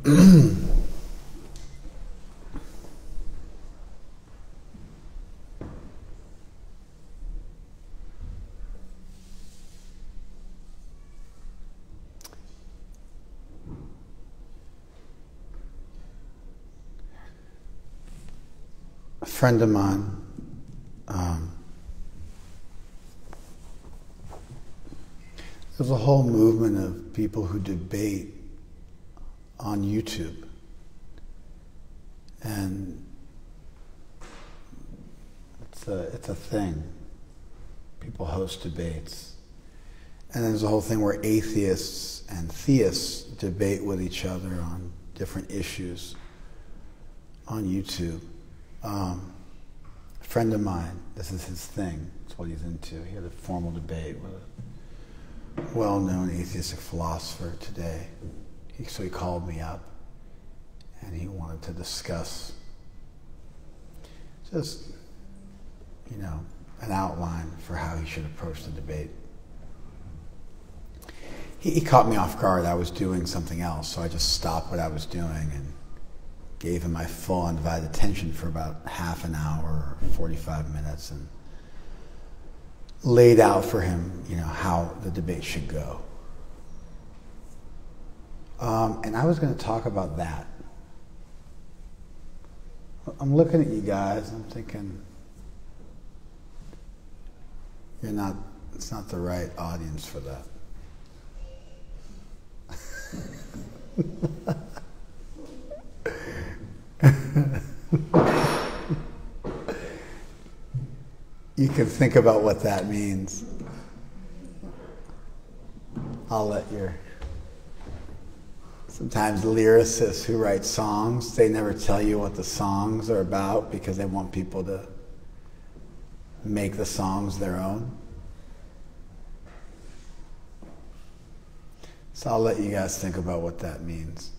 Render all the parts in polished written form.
A friend of mine, there's a whole movement of people who debate on YouTube. And it's a thing. People host debates. And then there's a whole thing where atheists and theists debate with each other on different issues on YouTube. A friend of mine, this is his thing. It's what he's into. He had a formal debate with a well-known atheistic philosopher today. So he called me up and he wanted to discuss just, an outline for how he should approach the debate. He caught me off guard. I was doing something else, so I just stopped what I was doing and gave him my full undivided attention for about half an hour, 45 minutes, and laid out for him, how the debate should go. And I was going to talk about that. I'm looking at you guys, I'm thinking, it's not the right audience for that. You can think about what that means. I'll let sometimes lyricists who write songs, they never tell you what the songs are about because they want people to make the songs their own. So I'll let you guys think about what that means.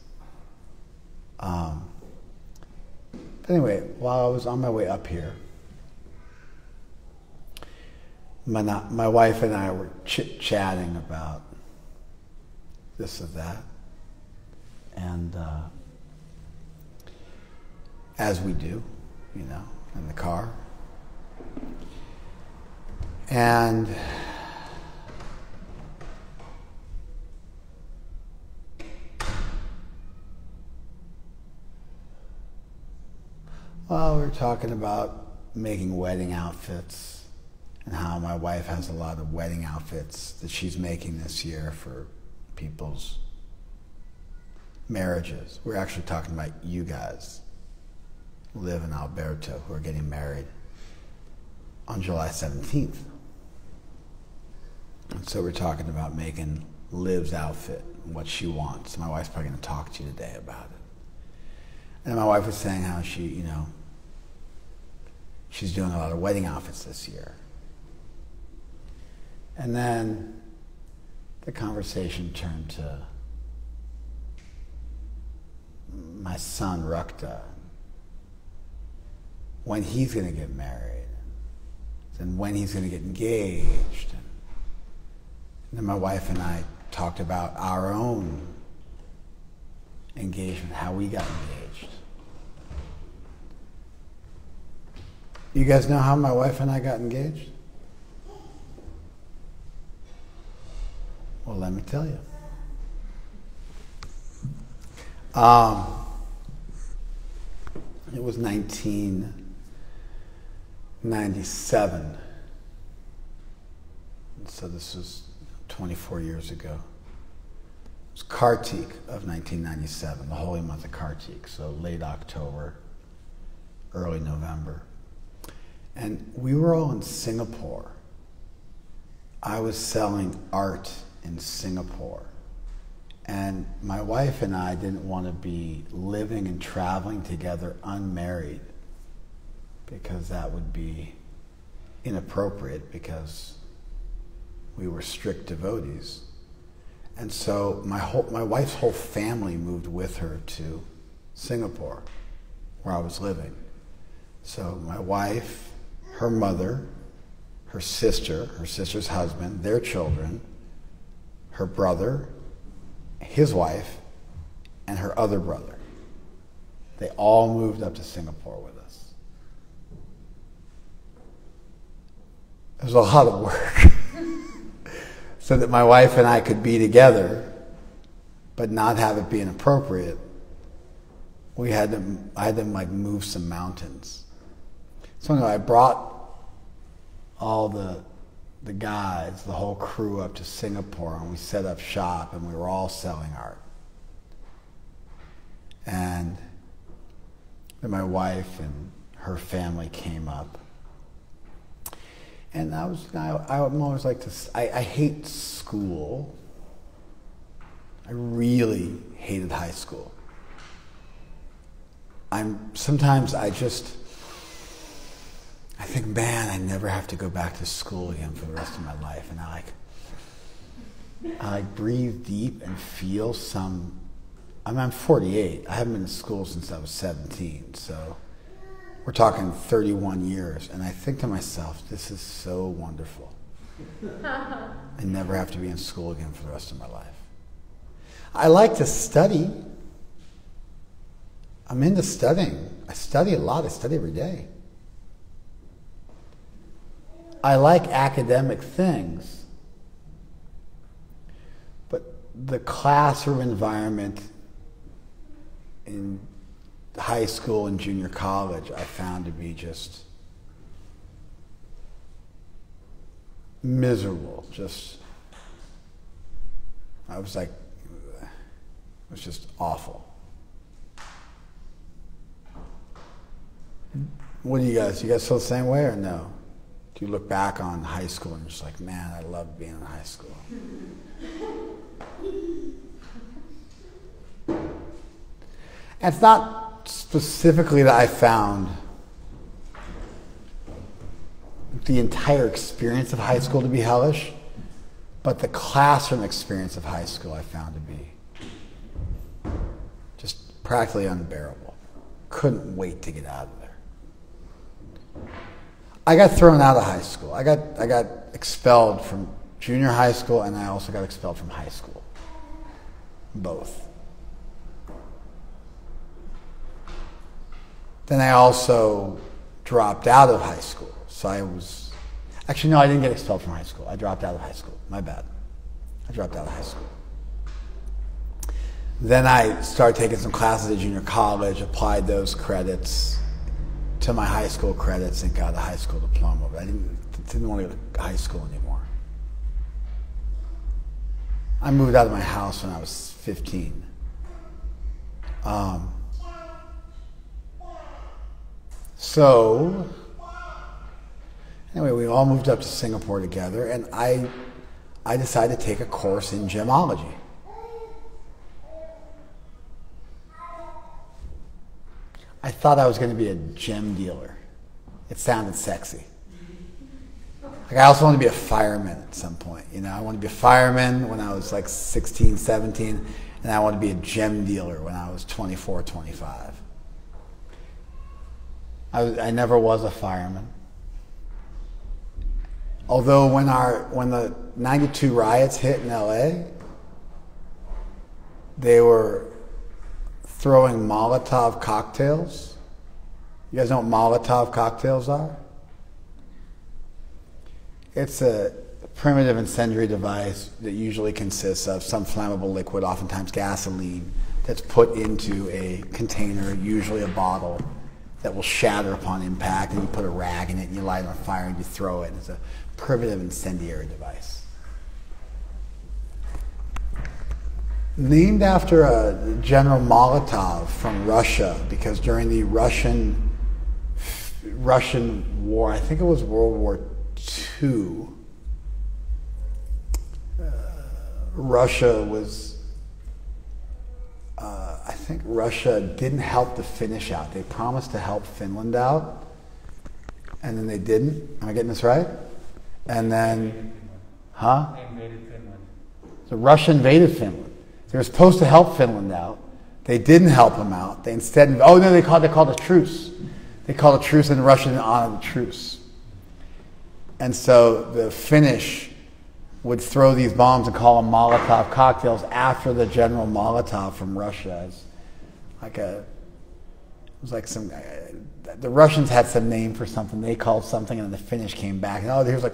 But anyway, while I was on my way up here, my wife and I were chit-chatting about this or that. And as we do, in the car. And well, we were talking about making wedding outfits and how my wife has a lot of wedding outfits that she's making this year for people's marriages. We're actually talking about you guys, Liv and Alberto, who are getting married on July 17th. And so we're talking about making Liv's outfit, what she wants. My wife's probably going to talk to you today about it. And my wife was saying how she, she's doing a lot of wedding outfits this year. And then the conversation turned to my son, Rukta, when he's going to get married, and when he's going to get engaged. And then my wife and I talked about our own engagement, how we got engaged. You guys know how my wife and I got engaged? Well, let me tell you. It was 1997. So this was 24 years ago. It was Kartik of 1997, the holy month of Kartik, so late October, early November. And we were all in Singapore. I was selling art in Singapore. And my wife and I didn't want to be living and traveling together unmarried because that would be inappropriate because we were strict devotees. And so my wife's whole family moved with her to Singapore, where I was living. So my wife, her mother, her sister's husband, their children, her brother, his wife, and her other brother. They all moved up to Singapore with us. It was a lot of work. So that my wife and I could be together, but not have it be inappropriate, I had to like move some mountains. So anyway, I brought all the guys, the whole crew up to Singapore, and we set up shop, and we were all selling art. And then my wife and her family came up. And I'm always like to, I hate school. I really hated high school. Sometimes I think, man, I never have to go back to school again for the rest of my life. And I breathe deep and feel some, I'm 48. I haven't been to school since I was 17. So we're talking 31 years. And I think to myself, this is so wonderful. I never have to be in school again for the rest of my life. I like to study. I'm into studying. I study a lot. I study every day. I like academic things, but the classroom environment in high school and junior college I found to be just miserable. I was like, it was just awful. What do you guys feel the same way or no? Do you look back on high school and you're just like, man, I loved being in high school? And it's not specifically that I found the entire experience of high school to be hellish, but the classroom experience of high school I found to be just practically unbearable. Couldn't wait to get out of there. I got thrown out of high school. I got expelled from junior high school, and I also got expelled from high school. Both. Then I also dropped out of high school. So actually no, I didn't get expelled from high school. I dropped out of high school. My bad. I dropped out of high school. Then I started taking some classes at junior college, applied those credits to my high school credits and got a high school diploma, but I didn't want to go to high school anymore. I moved out of my house when I was 15. So, anyway, we all moved up to Singapore together, and I decided to take a course in gemology. I thought I was going to be a gem dealer. It sounded sexy. Like I also wanted to be a fireman at some point. You know, I wanted to be a fireman when I was like 16, 17, and I wanted to be a gem dealer when I was 24, 25. I never was a fireman. Although when the 92 riots hit in LA, they were throwing Molotov cocktails. You guys know what Molotov cocktails are? It's a primitive incendiary device that usually consists of some flammable liquid, oftentimes gasoline, that's put into a container, usually a bottle, that will shatter upon impact, and you put a rag in it and you light it on fire and you throw it. It's a primitive incendiary device. Named after a General Molotov from Russia, because during the Russian War, I think it was World War II, Russia was, I think Russia didn't help the Finnish out. They promised to help Finland out, and then they didn't. Am I getting this right? And then, They invaded Finland. So Russia invaded Finland. They were supposed to help Finland out. They didn't help them out. They instead, they called a truce. They called a truce, and Russia didn't honor the truce. And so the Finnish would throw these bombs and call them Molotov cocktails after the General Molotov from Russia. It's like it was like some, the Russians had some name for something. They called something, and the Finnish came back. And, oh, here's a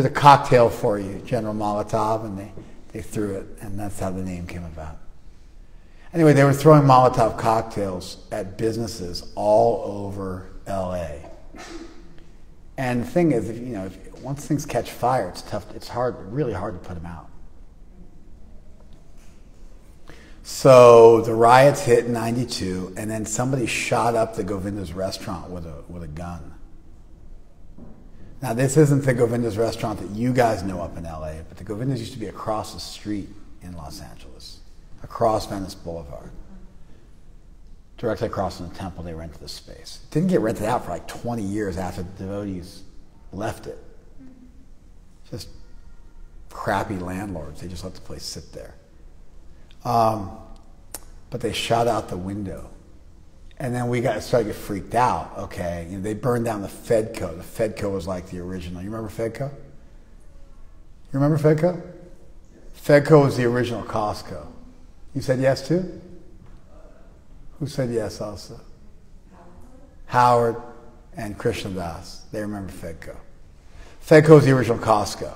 cocktail for you, General Molotov, and they threw it, and that's how the name came about. Anyway, they were throwing Molotov cocktails at businesses all over L.A. And the thing is, once things catch fire, it's tough. It's really hard to put them out. So the riots hit in '92, and then somebody shot up the Govinda's restaurant with a gun. Now, this isn't the Govinda's restaurant that you guys know up in LA, but the Govinda's used to be across the street in Los Angeles, across Venice Boulevard. Directly across from the temple, they rented the space. It didn't get rented out for like 20 years after the devotees left it. Just crappy landlords. They just let the place sit there. But they shot out the window. And then we started to get freaked out. Okay, they burned down the Fedco. The Fedco was like the original. You remember Fedco? You remember Fedco? Fedco was the original Costco. You said yes too? Who said yes also? Howard and Krishna Das. They remember Fedco. Fedco was the original Costco.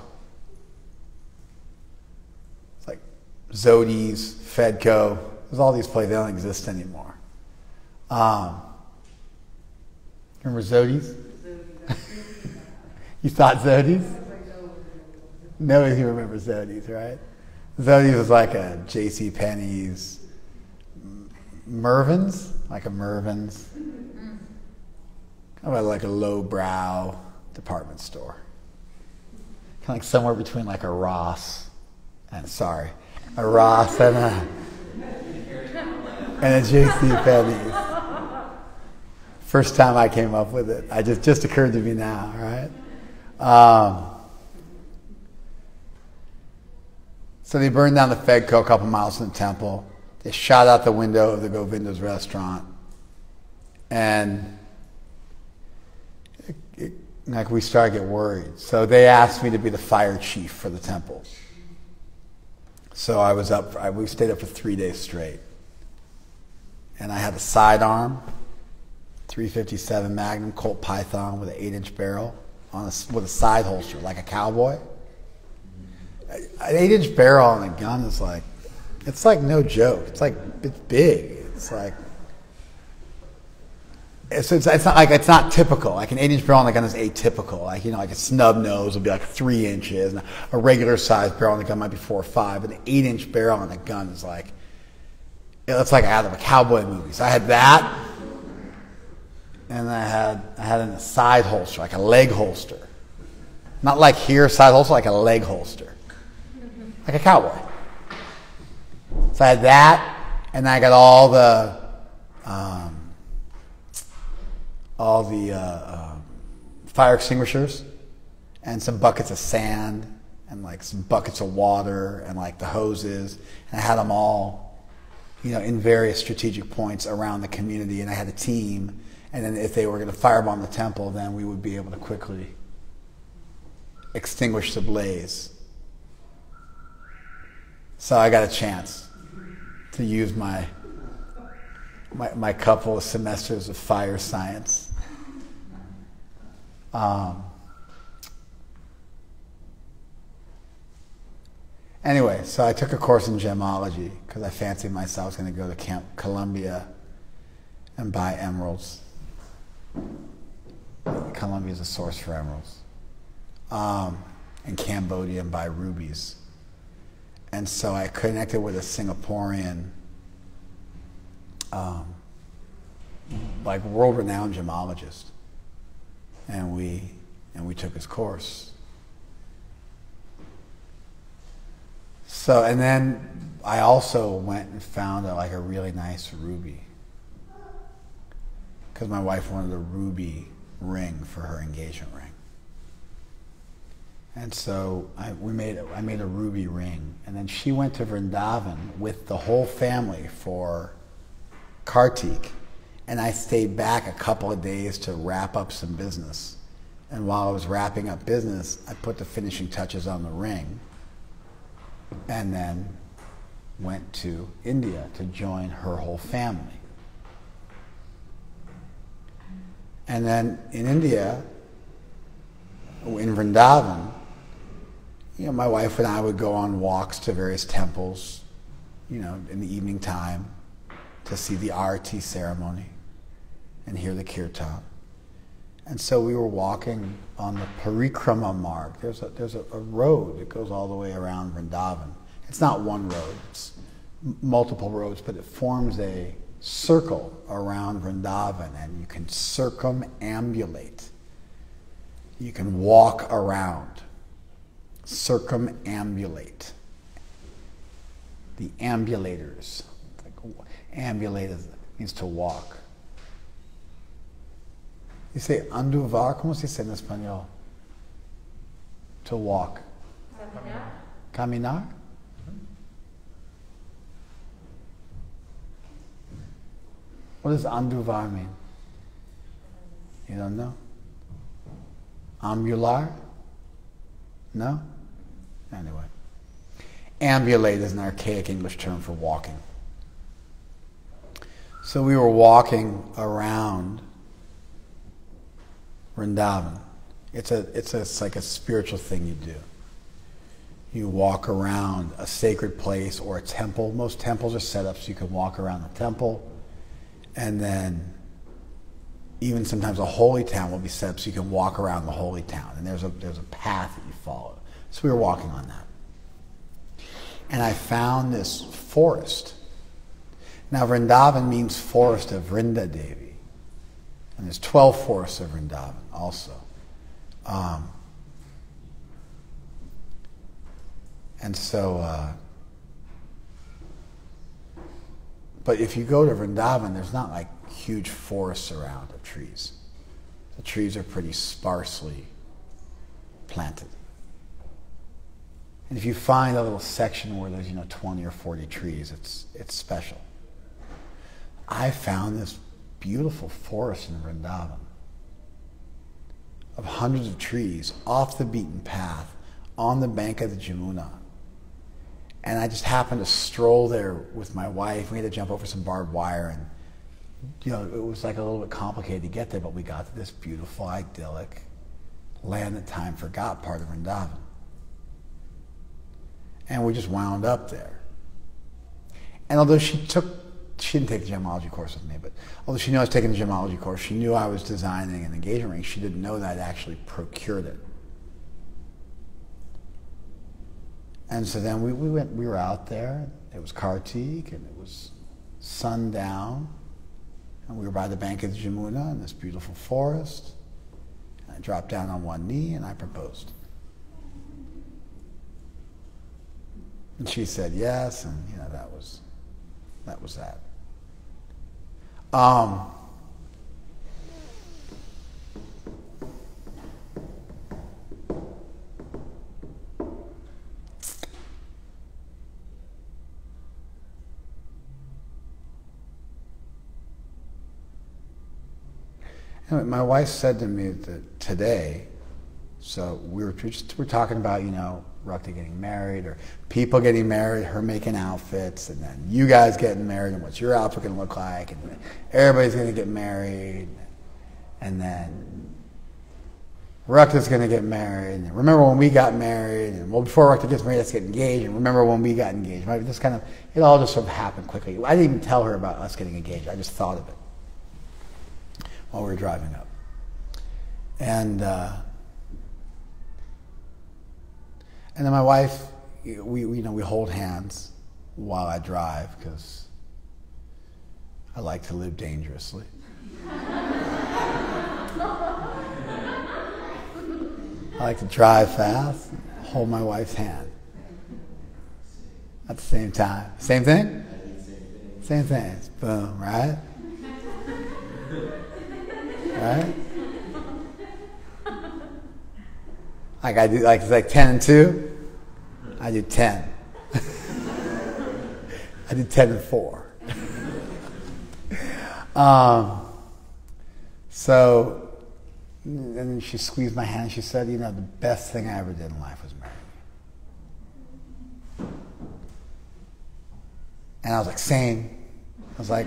It's like Zodi's, Fedco. There's all these places. They don't exist anymore. Remember Zodi's? You thought Zodi's? Nobody remembers Zodi's, right? Zodi's was like a J.C. Penney's, Mervyn's, like a Mervyn's, kind of like a lowbrow department store, kind of like somewhere between like a Ross and a J.C. Penney's. First time I came up with it, it just occurred to me now, right? So they burned down the Fedco a couple miles from the temple. They shot out the window of the Govinda's restaurant, and like we started to get worried. So they asked me to be the fire chief for the temple. So I was we stayed up for 3 days straight, and I had a sidearm, 357 Magnum Colt Python with an 8-inch barrel with a side holster, like a cowboy. An 8-inch barrel on a gun is it's like no joke. It's big. It's not typical. Like an 8-inch barrel on a gun is atypical. Like a snub nose would be like 3 inches, and a regular sized barrel on the gun might be 4 or 5. But an 8-inch barrel on a gun is it's like out of a cowboy movie. So I had that, and I had a side holster, like a leg holster, not like here side holster, like a leg holster, like a cowboy. So I had that, and I got all the fire extinguishers, and some buckets of sand, and like some buckets of water, and like the hoses, and I had them all, in various strategic points around the community, and I had a team, and then if they were going to firebomb the temple, then we would be able to quickly extinguish the blaze. So I got a chance to use my couple of semesters of fire science. Anyway, so I took a course in gemology because I fancied myself I was going to go to Camp Columbia and buy emeralds. Columbia is a source for emeralds. And Cambodia and buy rubies. And so I connected with a Singaporean, world-renowned gemologist, and we took his course. So, and then I also went and found a really nice ruby, because my wife wanted a ruby ring for her engagement ring. And so I made a ruby ring, and then she went to Vrindavan with the whole family for Kartik, and I stayed back a couple of days to wrap up some business. And while I was wrapping up business, I put the finishing touches on the ring. and then went to India to join her whole family. And then in India, in Vrindavan, my wife and I would go on walks to various temples, in the evening time to see the Arati ceremony and hear the kirtan. And so we were walking on the Parikrama Marg. There's a road that goes all the way around Vrindavan. It's not one road, it's multiple roads, but it forms a circle around Vrindavan, and you can circumambulate. You can walk around. Circumambulate. The ambulators. Ambulate means to walk. You say anduvar, ¿cómo se dice en español? To walk. Caminar? What does anduvar mean? You don't know? Ambular? No? Anyway. Ambulate is an archaic English term for walking. So we were walking around Vrindavan. It's like a spiritual thing you do. You walk around a sacred place or a temple. Most temples are set up so you can walk around the temple. And then even sometimes a holy town will be set up so you can walk around the holy town. And there's a path that you follow. So we were walking on that. And I found this forest. Now Vrindavan means forest of Vrinda Devi. And there's 12 forests of Vrindavan also. But if you go to Vrindavan, there's not like huge forests around of trees. The trees are pretty sparsely planted. And if you find a little section where there's 20 or 40 trees, it's special. I found this beautiful forest in Vrindavan of hundreds of trees off the beaten path on the bank of the Jamuna. And I just happened to stroll there with my wife. We had to jump over some barbed wire, and it was like a little bit complicated to get there, but we got to this beautiful, idyllic land that time forgot part of Vrindavan. And we just wound up there. And although she didn't take the gemology course with me, but although she knew I was taking the gemology course, she knew I was designing an engagement ring. She didn't know that I'd actually procured it. And so then we were out there. It was Kartik, and it was sundown, and we were by the bank of the Jamuna in this beautiful forest. And I dropped down on one knee and I proposed. And she said yes, and that was that. Anyway, my wife said to me that today, so we're talking about, Rukta getting married, or people getting married, her making outfits, and then you guys getting married, and what's your outfit going to look like, and everybody's going to get married, and then Rukta's going to get married, and remember when we got married, and before Rukta gets married, let's get engaged, and remember when we got engaged. It all just sort of happened quickly. I didn't even tell her about us getting engaged. I just thought of it while we were driving up. And then my wife, we hold hands while I drive because I like to live dangerously. I like to drive fast, and hold my wife's hand at the same time. Same thing? Same thing. Boom, right? Right? Like I do, it's like 10 and 2. I do 10. I do 10 and 4. And then she squeezed my hand and she said, the best thing I ever did in life was marry me. And I was like, same. I was like,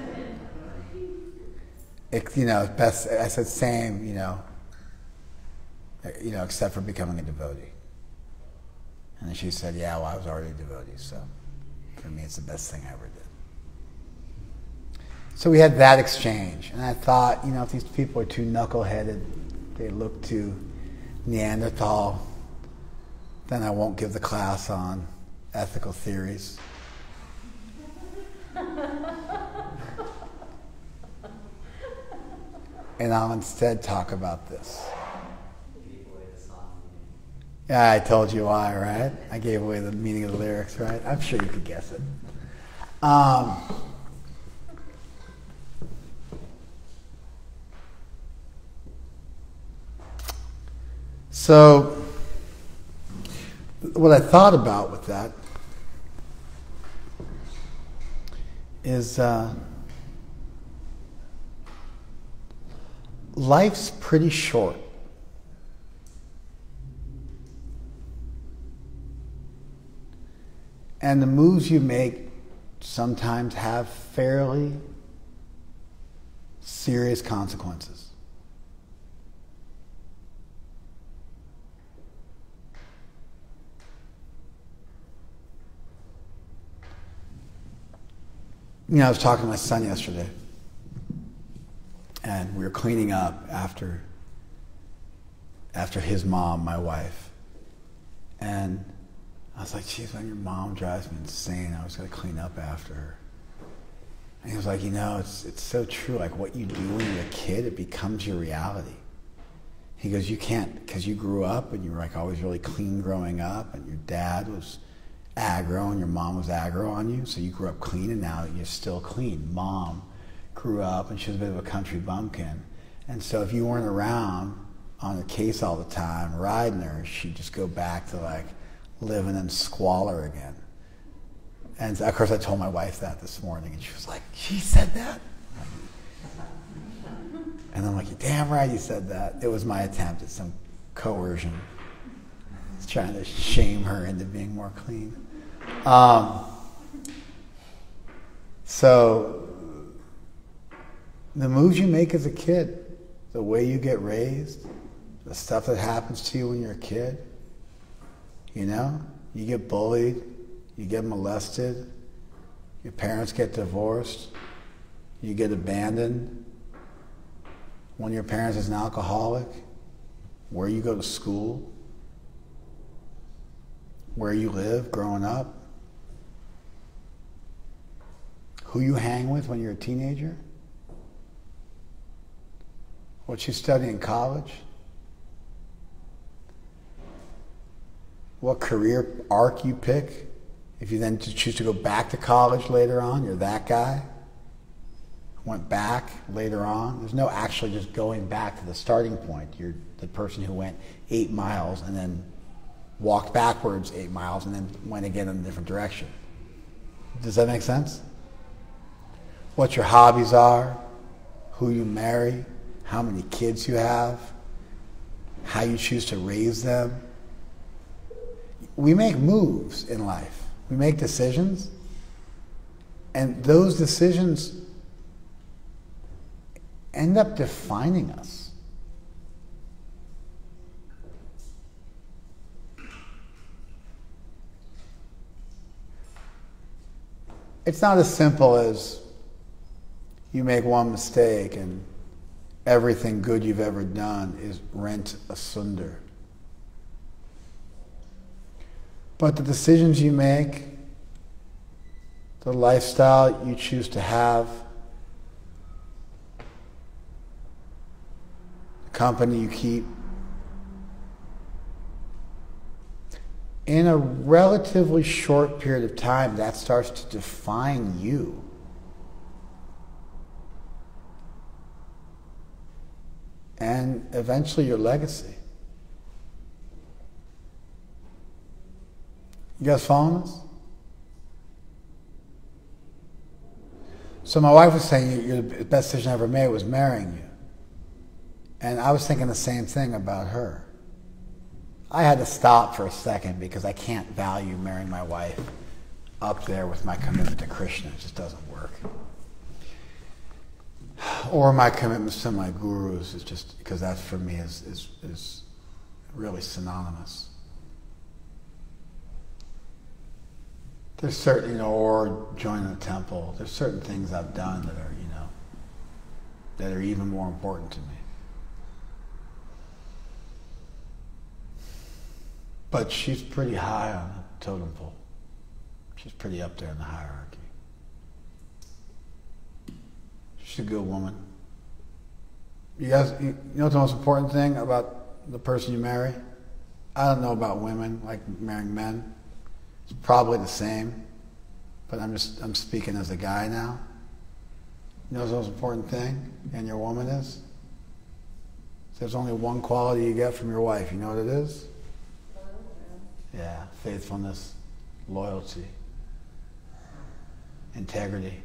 best. I said same, except for becoming a devotee. And then she said, yeah, well, I was already a devotee, so for me, it's the best thing I ever did. So we had that exchange, and I thought, if these people are too knuckleheaded, they look too Neanderthal, then I won't give the class on ethical theories. And I'll instead talk about this. Yeah, I told you why, right? I gave away the meaning of the lyrics, right? I'm sure you could guess it. So, what I thought about with that is life's pretty short. And the moves you make sometimes have fairly serious consequences. I was talking to my son yesterday, and we were cleaning up after his mom, my wife. And I was like, geez, man, your mom drives me insane. I was going to clean up after her. And he was like, it's so true. Like, what you do when you're a kid, it becomes your reality. He goes, you can't, because you grew up and you were like always really clean growing up, and your dad was aggro and your mom was aggro on you, so you grew up clean, and now you're still clean. Mom grew up and she was a bit of a country bumpkin, and so if you weren't around on the case all the time riding her, she'd just go back to like living in squalor again. And of course I told my wife that this morning, and she was like, she said that? And I'm like, you're damn right you said that. It was my attempt at some coercion. I was trying to shame her into being more clean. So the moves you make as a kid, the way you get raised, the stuff that happens to you when you're a kid, you get bullied, you get molested, your parents get divorced, you get abandoned. One of your parents is an alcoholic, where you go to school, where you live growing up, who you hang with when you're a teenager, what you study in college, what career arc you pick. If you then choose to go back to college later on, you're that guy. Went back later on. There's no actually just going back to the starting point. You're the person who went 8 miles and then walked backwards 8 miles and then went again in a different direction. Does that make sense? What your hobbies are, who you marry, how many kids you have, how you choose to raise them. We make moves in life. We make decisions, and those decisions end up defining us. It's not as simple as you make one mistake and everything good you've ever done is rent asunder. But the decisions you make, the lifestyle you choose to have, the company you keep, in a relatively short period of time, that starts to define you. And eventually your legacy. You guys following this? So my wife was saying the best decision I ever made was marrying you. And I was thinking the same thing about her. I had to stop for a second because I can't value marrying my wife up there with my commitment to Krishna. It just doesn't work. Or my commitments to my gurus is just because that for me is really synonymous. There's certain, or joining a temple. There's certain things I've done that are, that are even more important to me. But she's pretty high on the totem pole. She's pretty up there in the hierarchy. She's a good woman. You guys, you know what's the most important thing about the person you marry? I don't know about women, like marrying men. It's probably the same, but I'm speaking as a guy now. You know what's the most important thing in your woman is? There's only one quality you get from your wife. You know what it is? Yeah, faithfulness, loyalty, integrity.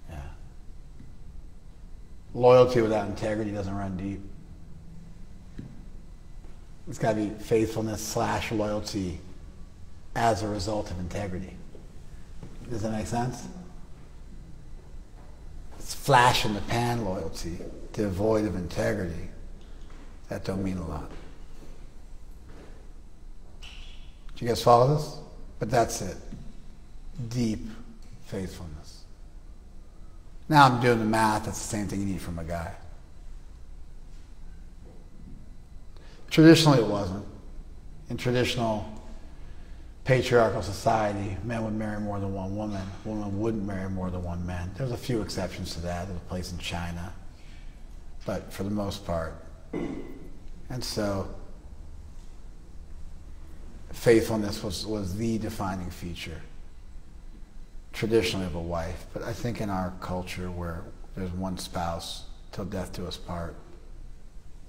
Yeah. Loyalty without integrity doesn't run deep. It's got to be faithfulness / loyalty as a result of integrity. Does that make sense? It's flash in the pan loyalty, devoid of integrity. That don't mean a lot. Do you guys follow this? But that's it. Deep faithfulness. Now I'm doing the math. That's the same thing you need from a guy. Traditionally, it wasn't. In traditional patriarchal society, men would marry more than one woman. Women wouldn't marry more than one man. There's a few exceptions to that. There's a place in China. But for the most part. And so, faithfulness was the defining feature, traditionally, of a wife. But I think in our culture where there's one spouse till death do us part,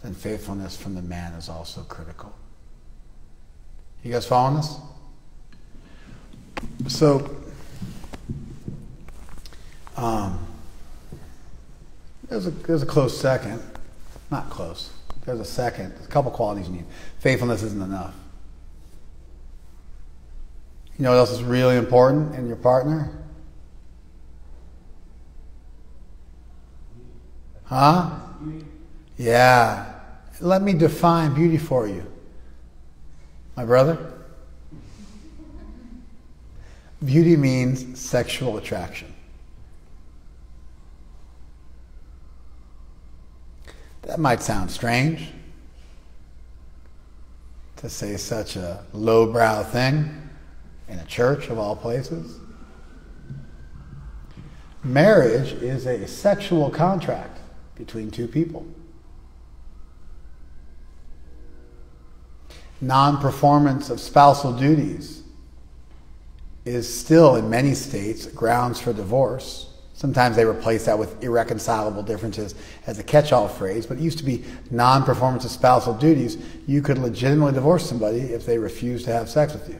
then faithfulness from the man is also critical. You guys following this? So, there's a close second. Not close. There's a second. There's a couple qualities you need. Faithfulness isn't enough. You know what else is really important in your partner? Huh? Yeah. Let me define beauty for you. My brother? Beauty means sexual attraction. That might sound strange to say such a lowbrow thing in a church of all places. Marriage is a sexual contract between two people. Non-performance of spousal duties is still, in many states, grounds for divorce. Sometimes they replace that with irreconcilable differences as a catch-all phrase, but it used to be non-performance of spousal duties. You could legitimately divorce somebody if they refuse to have sex with you.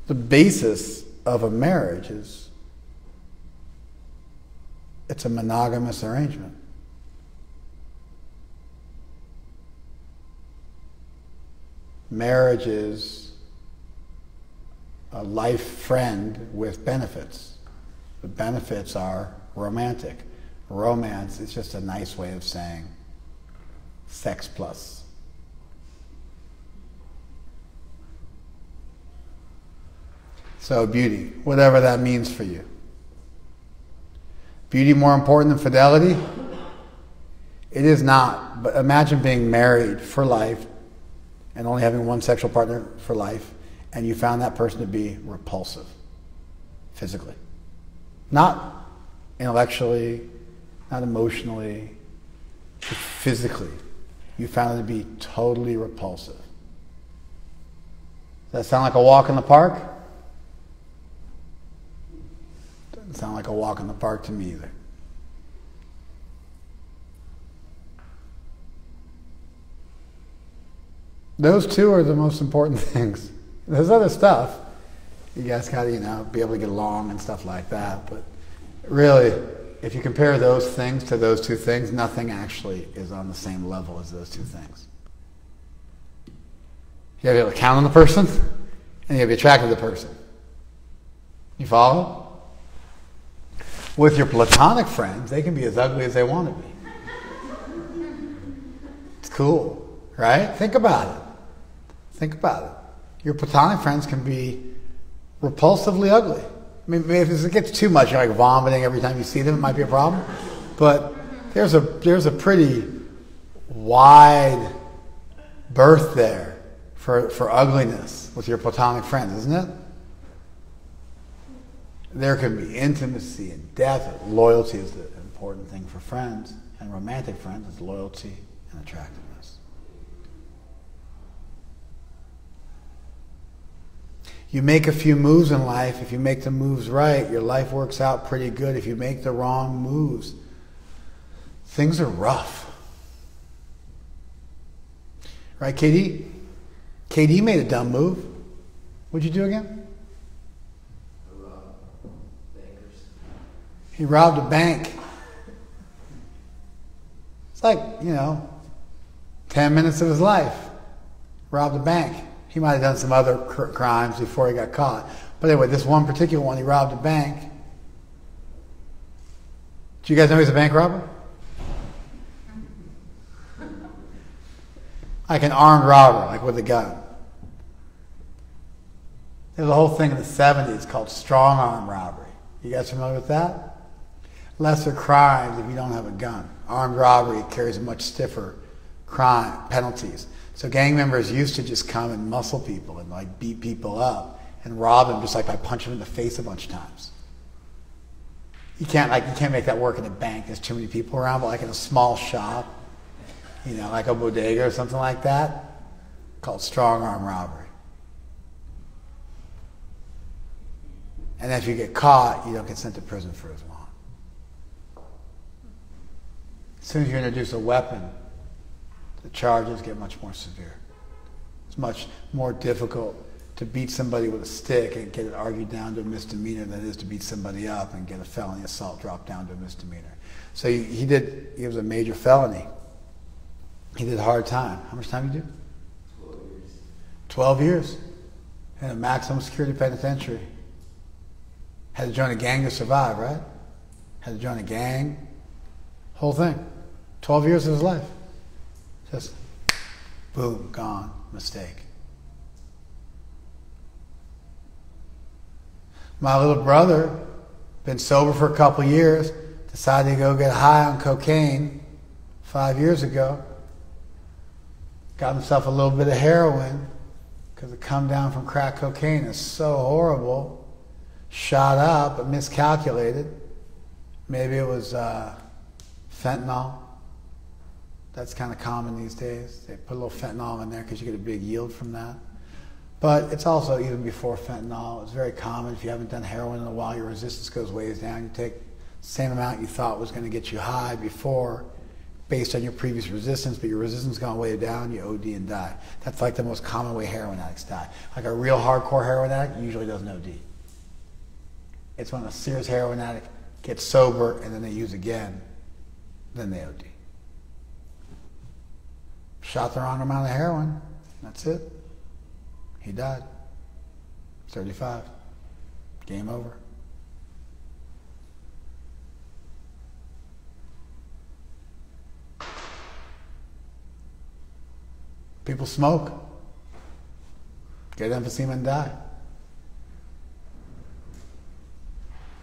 The basis of a marriage is it's a monogamous arrangement. Marriage is a life friend with benefits. The benefits are romantic. Romance is just a nice way of saying sex plus. So beauty, whatever that means for you. Beauty more important than fidelity? It is not. But imagine being married for life and only having one sexual partner for life, and you found that person to be repulsive, physically. Not intellectually, not emotionally, just physically. You found it to be totally repulsive. Does that sound like a walk in the park? Doesn't sound like a walk in the park to me either. Those two are the most important things. There's other stuff. You guys got to, be able to get along and stuff like that. But really, if you compare those things to those two things, nothing actually is on the same level as those two things. You have to be able to count on the person, and you have to be attracted to the person. You follow? With your platonic friends, they can be as ugly as they want to be. It's cool, right? Think about it. Think about it. Your platonic friends can be repulsively ugly. I mean, if it gets too much, you're like vomiting every time you see them, it might be a problem. But there's a pretty wide berth there for ugliness with your platonic friends, isn't it? There can be intimacy and depth. Loyalty is the important thing for friends, and romantic friends is loyalty and attractiveness. You make a few moves in life. If you make the moves right, your life works out pretty good. If you make the wrong moves, things are rough. Right, KD? KD made a dumb move. What'd you do again? He robbed a bank. It's like, 10 minutes of his life. Robbed a bank. He might have done some other crimes before he got caught. But anyway, this one particular one, he robbed a bank. Do you guys know he's a bank robber? Like an armed robber, like with a gun. There's a whole thing in the 70s called strong arm robbery. You guys familiar with that? Lesser crimes if you don't have a gun. Armed robbery carries much stiffer crime penalties. So gang members used to just come and muscle people and like beat people up and rob them just like by punching them in the face a bunch of times. You can't make that work in a bank. There's too many people around, but like in a small shop, like a bodega or something like that, called strong arm robbery. And if you get caught, you don't get sent to prison for as long. As soon as you introduce a weapon, the charges get much more severe. It's much more difficult to beat somebody with a stick and get it argued down to a misdemeanor than it is to beat somebody up and get a felony assault dropped down to a misdemeanor. So he was a major felony. He did hard time. How much time did you do? 12 years. 12 years. In a maximum security penitentiary. Had to join a gang to survive, right? Had to join a gang. Whole thing. 12 years of his life. Just boom, gone, mistake. My little brother, been sober for a couple years, decided to go get high on cocaine 5 years ago. Got himself a little bit of heroin because the come down from crack cocaine is so horrible. Shot up, but miscalculated. Maybe it was fentanyl. That's kind of common these days. They put a little fentanyl in there because you get a big yield from that. But it's also, even before fentanyl, it's very common. If you haven't done heroin in a while, your resistance goes ways down. You take the same amount you thought was going to get you high before, based on your previous resistance, but your resistance gone way down, you OD and die. That's like the most common way heroin addicts die. Like a real hardcore heroin addict usually doesn't OD. It's when a serious heroin addict gets sober and then they use again, then they OD. Shot the wrong amount of heroin. That's it. He died. 35. Game over. People smoke. Get emphysema and die.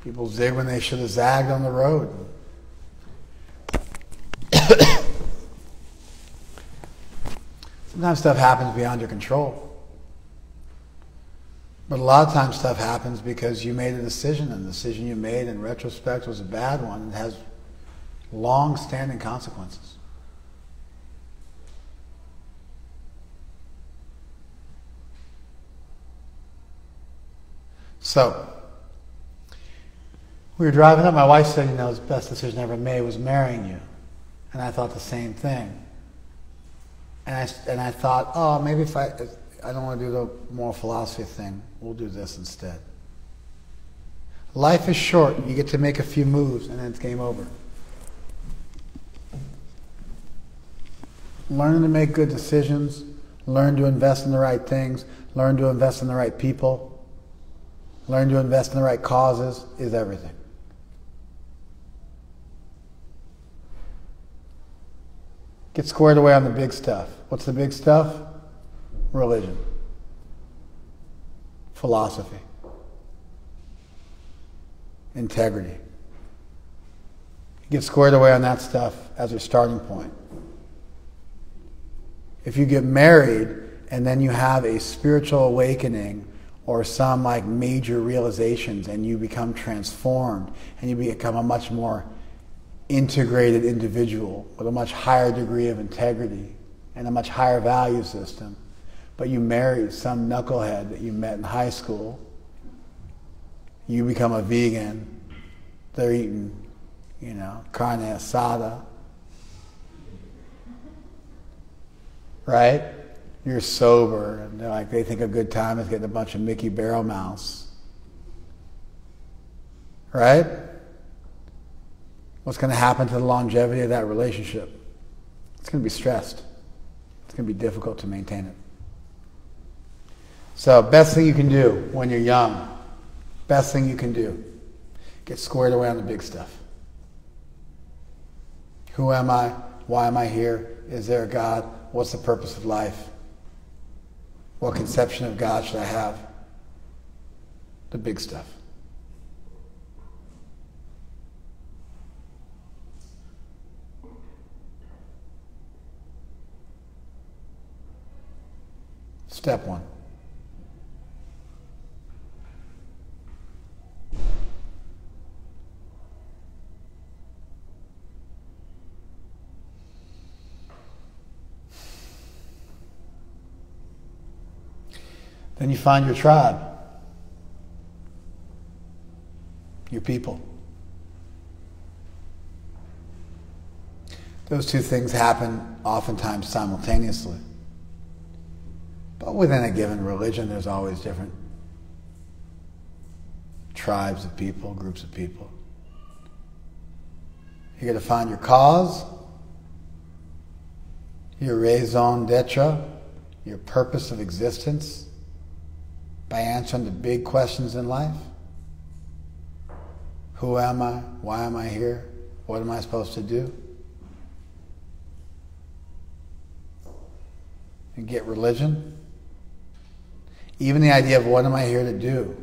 People zig when they should have zagged on the road. Sometimes stuff happens beyond your control. But a lot of times stuff happens because you made a decision, and the decision you made in retrospect was a bad one and has long-standing consequences. So, we were driving up, my wife said, the best decision I ever made was marrying you. And I thought the same thing. And I thought, maybe if I don't want to do the moral philosophy thing, we'll do this instead. Life is short. You get to make a few moves and then it's game over. Learn to make good decisions. Learn to invest in the right things. Learn to invest in the right people. Learn to invest in the right causes is everything. Get squared away on the big stuff. What's the big stuff? Religion. Philosophy. Integrity. Get squared away on that stuff as your starting point. If you get married and then you have a spiritual awakening or some like major realizations and you become transformed and you become a much more integrated individual with a much higher degree of integrity and a much higher value system, but you marry some knucklehead that you met in high school, you become a vegan, they're eating, carne asada, right? You're sober, and they think a good time is getting a bunch of Mickey Barrel Mouse, right? What's going to happen to the longevity of that relationship? It's going to be stressed. It's going to be difficult to maintain it. So, best thing you can do when you're young, best thing you can do, get squared away on the big stuff. Who am I? Why am I here? Is there a God? What's the purpose of life? What conception of God should I have? The big stuff. Step one. Then you find your tribe, your people. Those two things happen oftentimes simultaneously. But within a given religion, there's always different tribes of people, groups of people. You're going to find your cause, your raison d'etre, your purpose of existence, by answering the big questions in life. Who am I? Why am I here? What am I supposed to do? And get religion. Even the idea of what am I here to do?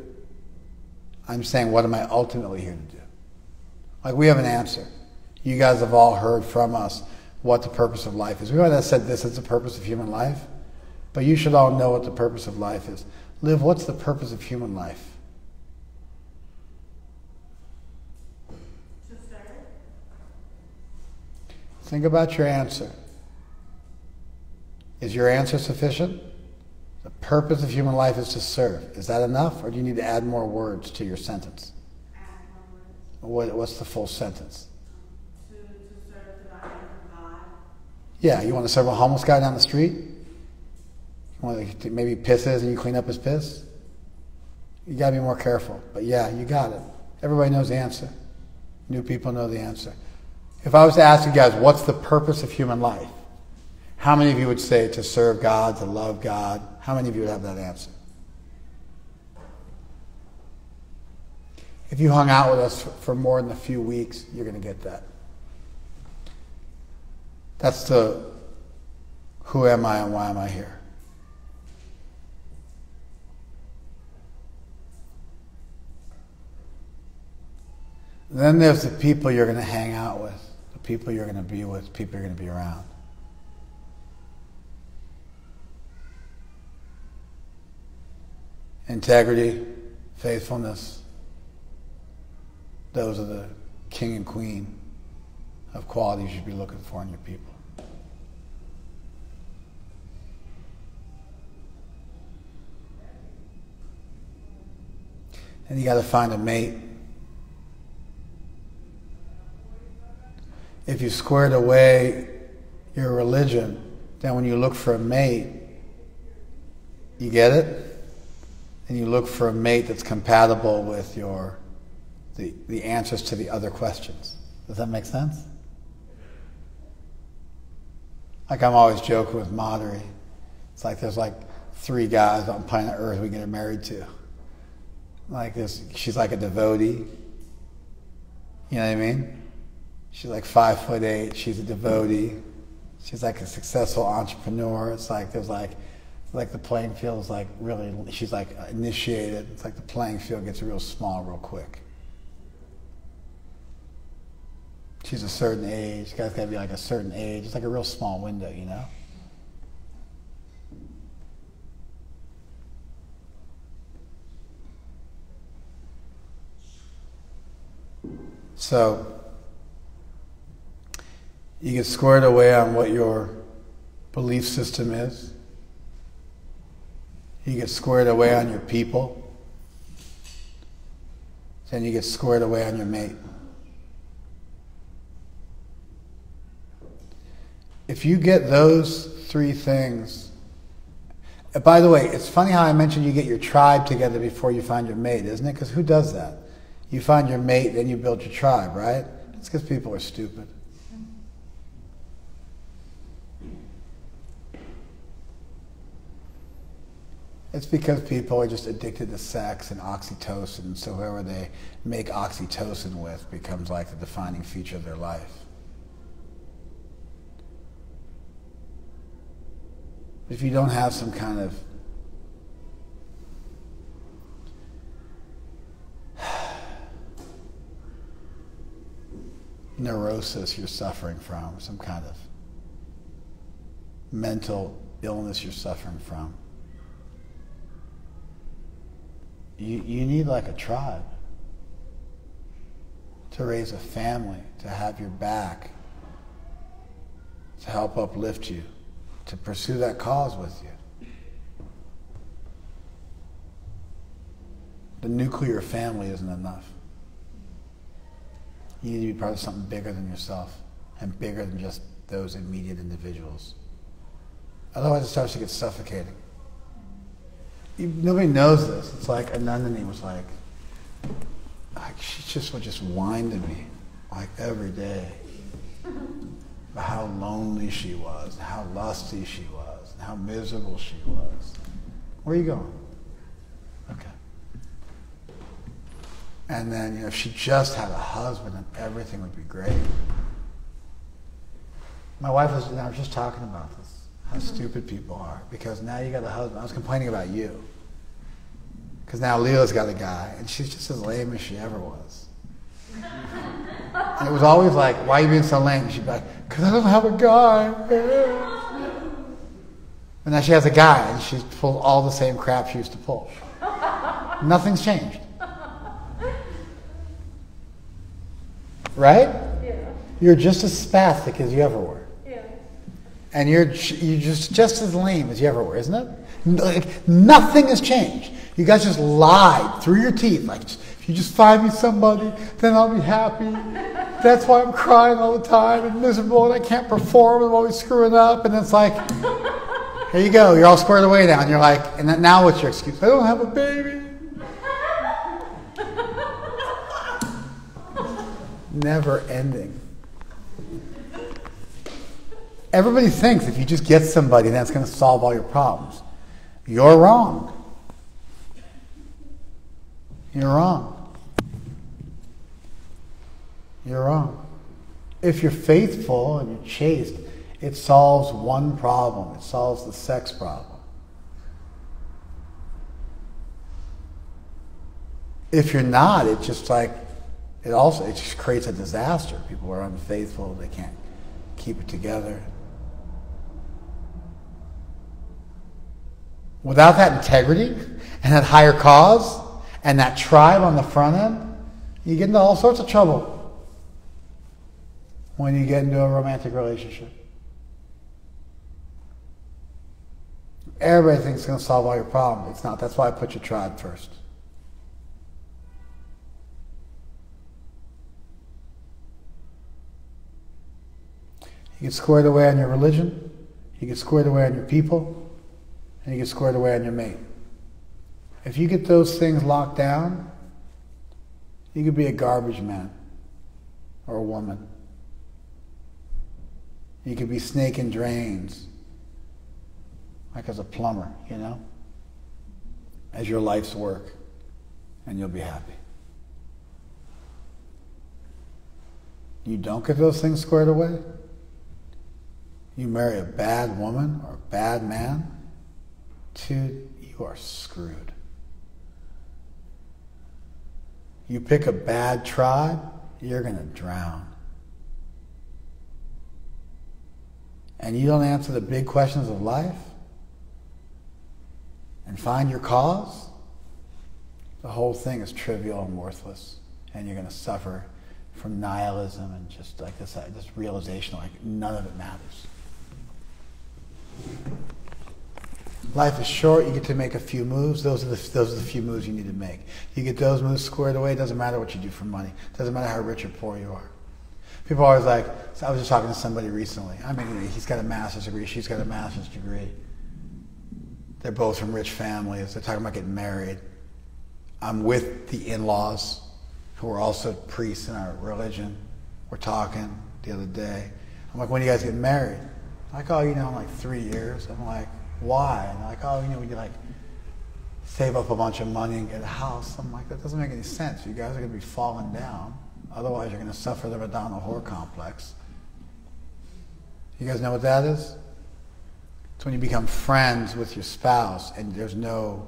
I'm saying, what am I ultimately here to do? Like, we have an answer. You guys have all heard from us what the purpose of life is. We might have said this is the purpose of human life, but you should all know what the purpose of life is. Liv, what's the purpose of human life? To serve. Think about your answer. Is your answer sufficient? The purpose of human life is to serve. Is that enough, or do you need to add more words to your sentence? Add more words. What's the full sentence? To serve the body of God. Yeah, you want to serve a homeless guy down the street? Maybe pisses and you clean up his piss? You got to be more careful. But yeah, you got it. Everybody knows the answer. New people know the answer. If I was to ask you guys, what's the purpose of human life? How many of you would say to serve God, to love God? How many of you would have that answer? If you hung out with us for more than a few weeks, you're going to get that. That's the who am I and why am I here? Then there's the people you're going to hang out with, the people you're going to be with, people you're going to be around. Integrity, faithfulness, those are the king and queen of qualities you should be looking for in your people. And you got to find a mate. If you squared away your religion, then when you look for a mate, you get it? And you look for a mate that's compatible with your the answers to the other questions. Does that make sense? Like I'm always joking with Madhuri. It's like there's like 3 guys on planet Earth we get her married to. Like this, she's like a devotee. You know what I mean? She's like 5'8". She's a devotee. She's like a successful entrepreneur. It's like there's like the playing field is like really. She's like initiated. It's like the playing field gets real small real quick. She's a certain age. You guys gotta be like a certain age. It's like a real small window, you know? So, you get squared away on what your belief system is. You get squared away on your people. Then you get squared away on your mate. If you get those 3 things, by the way, it's funny how I mentioned you get your tribe together before you find your mate, isn't it? Because who does that? You find your mate, then you build your tribe, right? It's because people are stupid. It's because people are just addicted to sex and oxytocin, so whoever they make oxytocin with becomes like the defining feature of their life. If you don't have some kind of neurosis you're suffering from, some kind of mental illness you're suffering from, you need like a tribe to raise a family, to have your back, to help uplift you, to pursue that cause with you. The nuclear family isn't enough. You need to be part of something bigger than yourself and bigger than just those immediate individuals. Otherwise it starts to get suffocating. Nobody knows this. It's like Anandini was like she just would just whine to me like every day about how lonely she was, and how lusty she was, and how miserable she was. Where are you going? Okay. And then, if she just had a husband, then everything would be great. My wife was, I was just talking about this. How stupid people are. Because now you got a husband. I was complaining about you. Because now Leela's got a guy, and she's just as lame as she ever was. And it was always like, why are you being so lame? She'd be like, because I don't have a guy. And now she has a guy, and she's pulled all the same crap she used to pull. Nothing's changed. Right? Yeah. You're just as spastic as you ever were. Yeah. And you're just as lame as you ever were, isn't it? Like, nothing has changed. You guys just lied through your teeth. Like, if you just find me somebody, then I'll be happy. That's why I'm crying all the time and miserable and I can't perform and I'm always screwing up. And it's like, here you go. You're all squared away now. And you're like, and then now what's your excuse? I don't have a baby. Never ending. Everybody thinks if you just get somebody, that's going to solve all your problems. You're wrong. You're wrong. You're wrong. If you're faithful and you're chaste, it solves one problem. It solves the sex problem. If you're not, it's just like, it just creates a disaster. People are unfaithful. They can't keep it together. Without that integrity and that higher cause and that tribe on the front end, you get into all sorts of trouble when you get into a romantic relationship. Everybody thinks it's going to solve all your problems. It's not. That's why I put your tribe first. You get squared away on your religion, you get squared away on your people, and you get squared away on your mate. If you get those things locked down, You could be a garbage man or a woman. You could be snaking drains, like as a plumber, you know, as your life's work, and you'll be happy. You don't get those things squared away, you marry a bad woman or a bad man, dude, you are screwed. You pick a bad tribe, you're going to drown. And you don't answer the big questions of life and find your cause, the whole thing is trivial and worthless. And you're going to suffer from nihilism and just like this realization like none of it matters. Life is short. You get to make a few moves. Those are the few moves you need to make. You get those moves squared away. It doesn't matter what you do for money. It doesn't matter how rich or poor you are. People are always like, so I was just talking to somebody recently. I mean, he's got a master's degree. She's got a master's degree. They're both from rich families. They're talking about getting married. I'm with the in-laws who are also priests in our religion. We're talking the other day. I'm like, when do you guys get married? I'm like, oh, you know, in like 3 years. I'm like, why? And they're like, oh, you know, we like save up a bunch of money and get a house. I'm like, that doesn't make any sense. You guys are going to be falling down. Otherwise, you're going to suffer the Madonna whore complex. You guys know what that is? It's when you become friends with your spouse and there's no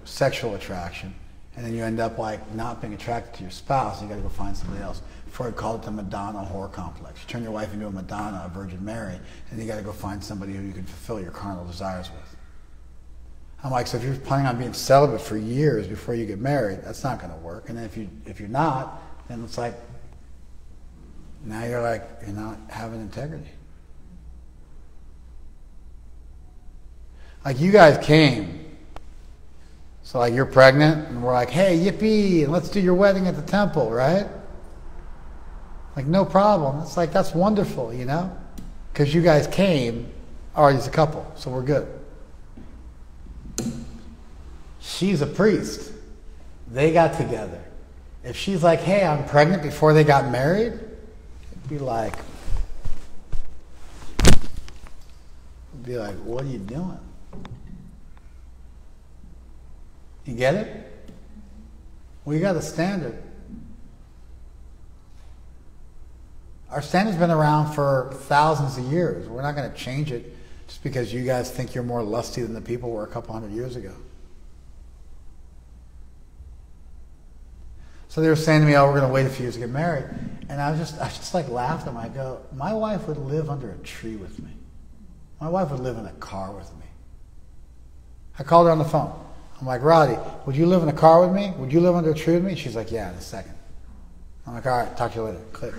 sexual attraction. And then you end up like not being attracted to your spouse. You got to go find somebody else. Freud called it the Madonna whore complex. You turn your wife into a Madonna, a Virgin Mary, and you got to go find somebody who you can fulfill your carnal desires with. I'm like, so if you're planning on being celibate for years before you get married, that's not going to work. And then if you're not, then it's like now you're not having integrity. Like you guys came. So like you're pregnant and we're like, hey, yippee, and let's do your wedding at the temple, right? Like no problem. It's like, that's wonderful, you know? Because you guys came already as a couple, so we're good. She's a priest. They got together. If she's like, hey, I'm pregnant before they got married, it'd be like, what are you doing? You get it? We got a standard. Our standard's been around for thousands of years. We're not going to change it just because you guys think you're more lusty than the people were a couple hundred years ago. So they were saying to me, oh, we're going to wait a few years to get married. And I just like laughed at them. I go, my wife would live under a tree with me. My wife would live in a car with me. I called her on the phone. I'm like, Roddy, would you live in a car with me? Would you live under a tree with me? She's like, yeah, in a second. I'm like, all right, talk to you later. Click.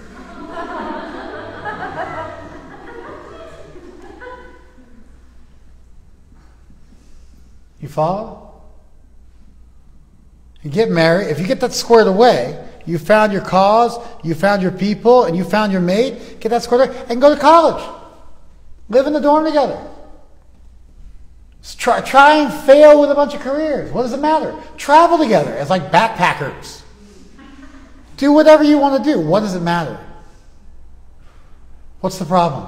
You follow? You get married. If you get that squared away, you found your cause, you found your people, and you found your mate, get that squared away, and go to college. Live in the dorm together. Try and fail with a bunch of careers. What does it matter? Travel together as like backpackers. Do whatever you want to do. What does it matter? What's the problem?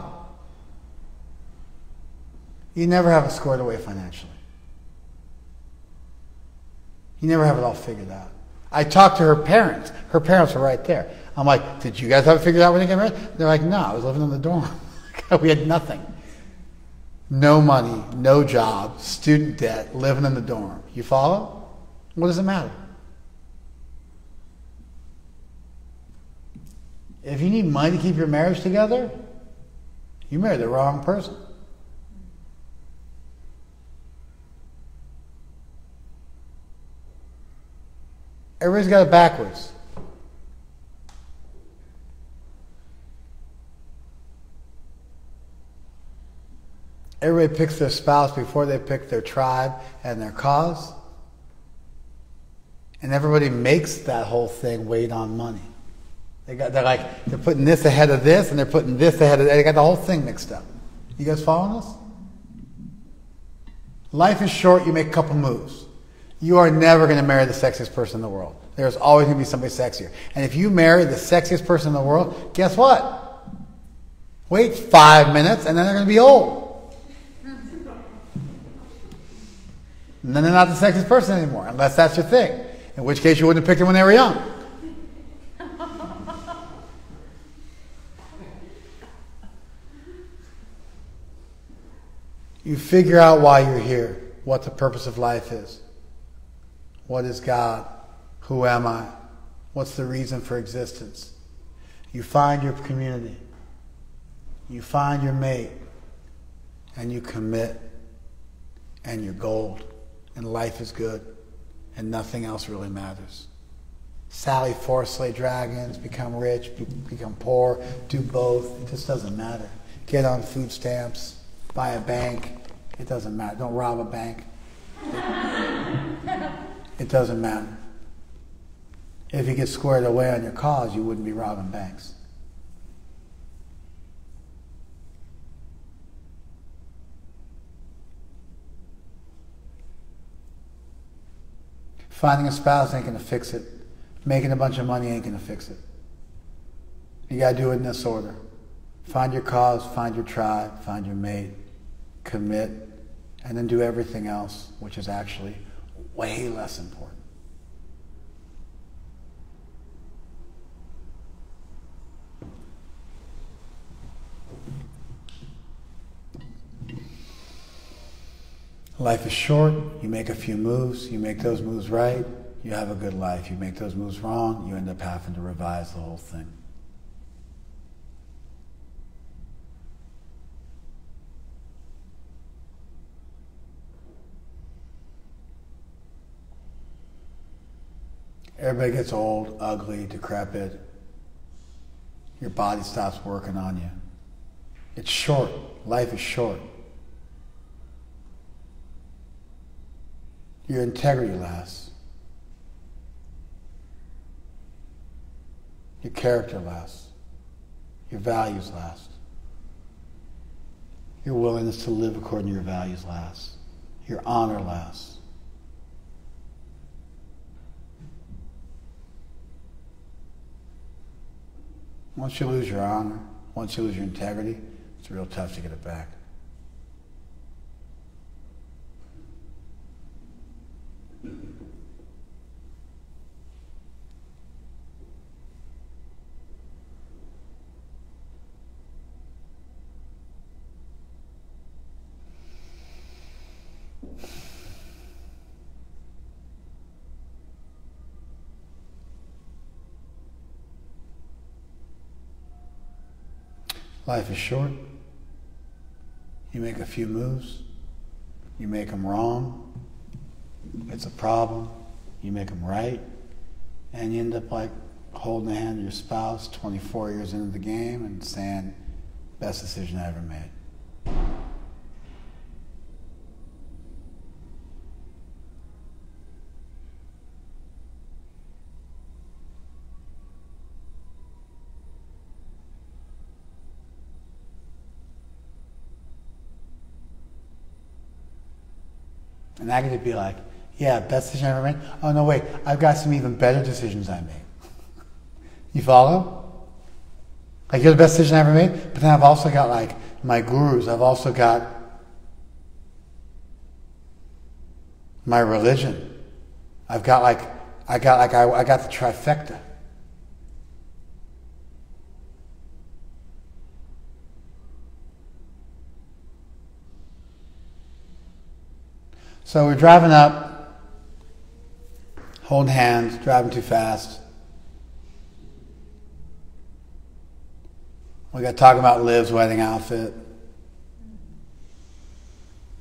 You never have it squared away financially. You never have it all figured out. I talked to her parents. Her parents were right there. I'm like, did you guys have it figured out when you got married? They're like, no, I was living in the dorm. We had nothing. No money, no job, student debt, living in the dorm. You follow? What does it matter? If you need money to keep your marriage together, you married the wrong person. Everybody's got it backwards. Everybody picks their spouse before they pick their tribe and their cause. And everybody makes that whole thing wait on money. They're putting this ahead of this, and they're putting this ahead of that. They got the whole thing mixed up. You guys following us? Life is short. You make a couple moves. You are never going to marry the sexiest person in the world. There's always going to be somebody sexier. And if you marry the sexiest person in the world, guess what? Wait 5 minutes and then they're going to be old. And then they're not the sexiest person anymore, unless that's your thing. In which case you wouldn't have picked them when they were young. You figure out why you're here, what the purpose of life is. What is God? Who am I? What's the reason for existence? You find your community. You find your mate. And you commit. And you're gold. And life is good. And nothing else really matters. Sally Forth, slay dragons, become rich, become poor, do both. It just doesn't matter. Get on food stamps. Buy a bank. It doesn't matter. Don't rob a bank. It doesn't matter. If you get squared away on your cause, you wouldn't be robbing banks. Finding a spouse ain't going to fix it. Making a bunch of money ain't going to fix it. You got to do it in this order. Find your cause, find your tribe, find your mate, commit, and then do everything else, which is actually way less important. Life is short. You make a few moves. You make those moves right. You have a good life. You make those moves wrong. You end up having to revise the whole thing. Everybody gets old, ugly, decrepit. Your body stops working on you. It's short. Life is short. Your integrity lasts. Your character lasts. Your values last. Your willingness to live according to your values lasts. Your honor lasts. Once you lose your honor, once you lose your integrity, it's real tough to get it back. Life is short. You make a few moves. You make them wrong. It's a problem. You make them right. And you end up like holding the hand of your spouse 24 years into the game and saying, best decision I ever made. And I get to be like, yeah, best decision I ever made? Oh, no, wait, I've got some even better decisions I made. You follow? Like, you're the best decision I ever made? But then I've also got, like, my gurus. I've also got my religion. I got the trifecta. So we're driving up, holding hands, driving too fast. We got talking about Liv's wedding outfit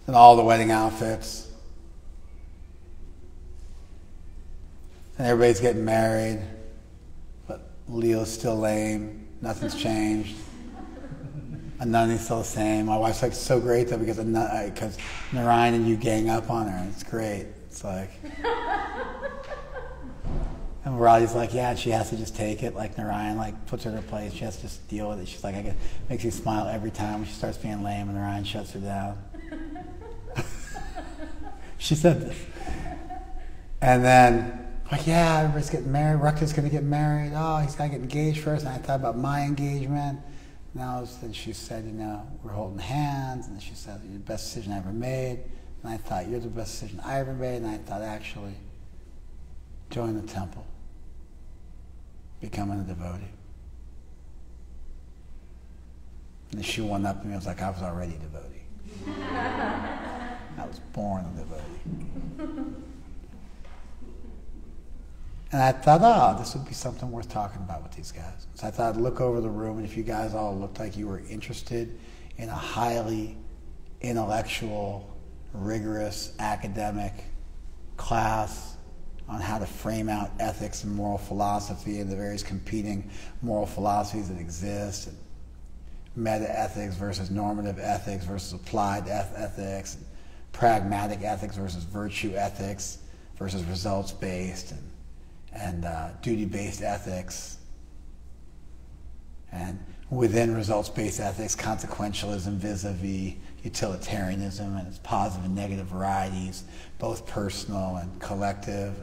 and all the wedding outfits. And everybody's getting married, but Leo's still lame. Nothing's changed. Nothing's still the same. My wife's like, it's so great though because Narayan and you gang up on her. It's great. It's like, and Radhi's like, yeah, and she has to just take it. Like Narayan like puts her in her place. She has to just deal with it. She's like, makes you smile every time when she starts being lame, and Narayan shuts her down. She said this. And then like, yeah, everybody's getting married. Rutger's going to get married. Oh, he's got to get engaged first. And I thought about my engagement. Then she said, we're holding hands. And then she said, you're the best decision I ever made. And I thought, you're the best decision I ever made. And I thought, actually, join the temple. Becoming a devotee. And she went up to me. I was like, I was already a devotee. I was born a devotee. And I thought, this would be something worth talking about with these guys. So I thought I'd look over the room, and if you guys all looked like you were interested in a highly intellectual, rigorous, academic class on how to frame out ethics and moral philosophy and the various competing moral philosophies that exist, and meta-ethics versus normative ethics versus applied ethics, and pragmatic ethics versus virtue ethics versus results-based, and duty-based ethics, and within results-based ethics, consequentialism vis-a-vis utilitarianism and its positive and negative varieties, both personal and collective.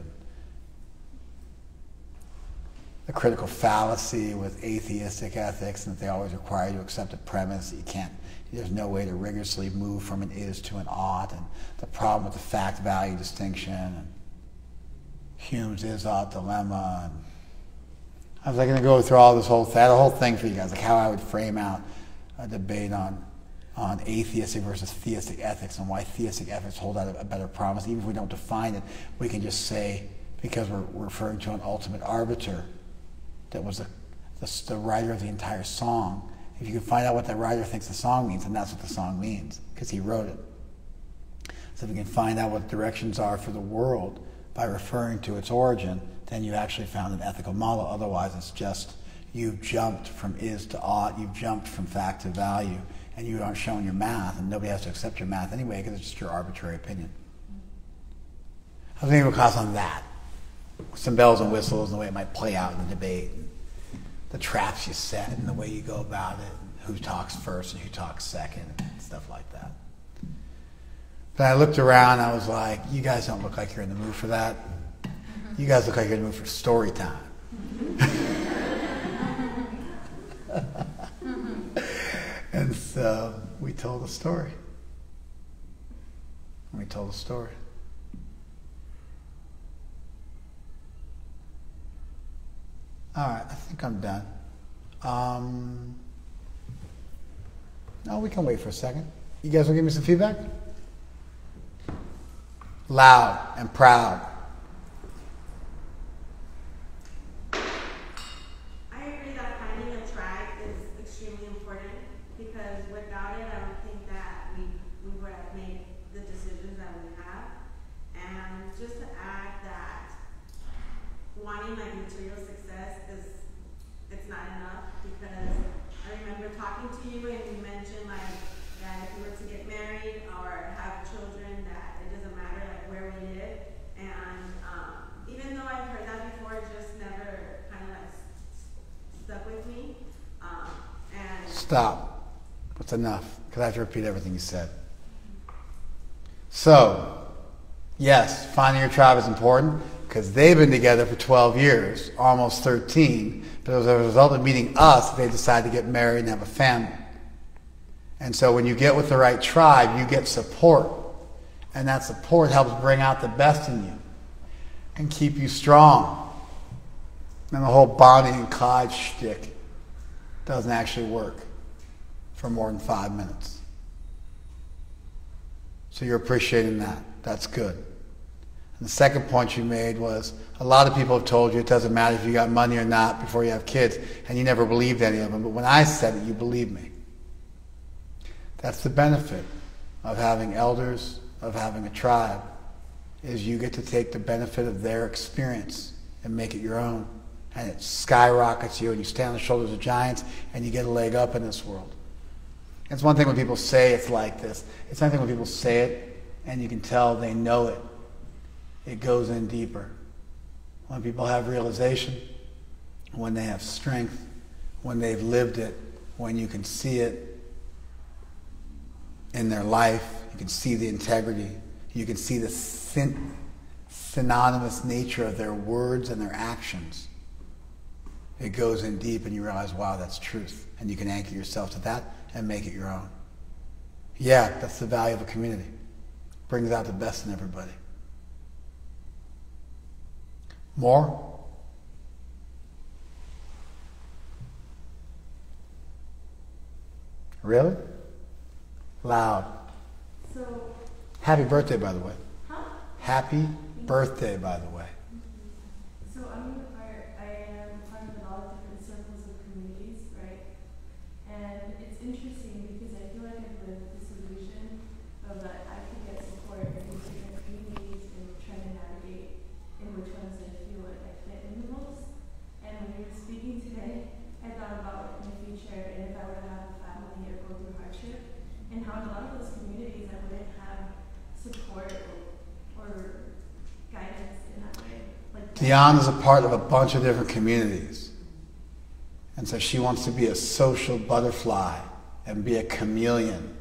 The critical fallacy with atheistic ethics, and that they always require you to accept a premise that you can't, there's no way to rigorously move from an is to an ought, and the problem with the fact-value distinction, and Hume's is-ought dilemma. And I was going to go through all this whole thing, the whole thing for you guys, like how I would frame out a debate on atheistic versus theistic ethics, and why theistic ethics hold out a better promise. Even if we don't define it, we can just say, because we're referring to an ultimate arbiter that was the writer of the entire song, if you can find out what that writer thinks the song means, then that's what the song means, because he wrote it. So if we can find out what directions are for the world by referring to its origin, then you actually found an ethical model. Otherwise, it's just you've jumped from is to ought, you've jumped from fact to value, and you aren't showing your math, and nobody has to accept your math anyway because it's just your arbitrary opinion. I was thinking of a class on that, with some bells and whistles and the way it might play out in the debate, and the traps you set and the way you go about it, and who talks first and who talks second, and stuff like that. But I looked around, I was like, you guys don't look like you're in the mood for that. You guys look like you're in the mood for story time. And so we told a story. We told a story. All right, I think I'm done. No, we can wait for a second. You guys will give me some feedback? Loud and proud. I agree that finding a tribe is extremely important, because without it, I don't think that we would have made the decisions that we have. And just to add that wanting like material success it's not enough, because I remember talking to you and you mentioned like that if we were to get married or have children, that it doesn't matter like where we live. And even though I've heard that before, it just never kind of like stuck with me. And Stop. That's enough, because I have to repeat everything you said. So, yes, finding your tribe is important, because they've been together for 12 years, almost 13, but as a result of meeting us, they decided to get married and have a family. And so when you get with the right tribe, you get support. And that support helps bring out the best in you and keep you strong. And the whole Bonnie and Clyde shtick doesn't actually work for more than 5 minutes. So you're appreciating that. That's good. And the second point you made was, a lot of people have told you it doesn't matter if you got money or not before you have kids, and you never believed any of them. But when I said it, you believed me. That's the benefit of having elders, of having a tribe, is you get to take the benefit of their experience and make it your own. And it skyrockets you, and you stand on the shoulders of giants, and you get a leg up in this world. It's one thing when people say it's like this. It's another thing when people say it, and you can tell they know it. It goes in deeper. When people have realization, when they have strength, when they've lived it, when you can see it in their life, you can see the integrity, you can see the synonymous nature of their words and their actions, it goes in deep and you realize, wow, that's truth. And you can anchor yourself to that and make it your own. Yeah, that's the value of a community. Brings out the best in everybody. More? Really? Loud. So, Happy birthday, by the way. huh? Happy birthday, by the way. So I am part of a lot of different circles of communities, right? And it's interesting because I feel like I've lived this illusion of that I could get support in these different communities and trying to navigate in which ones I feel like I fit in the most. And when you were speaking today, I thought about in the future and if I were to have a family or go through hardship, and how in a lot of those communities I wouldn't have support or guidance in that way. Like Deanna's a part of a bunch of different communities. And so she wants to be a social butterfly and be a chameleon.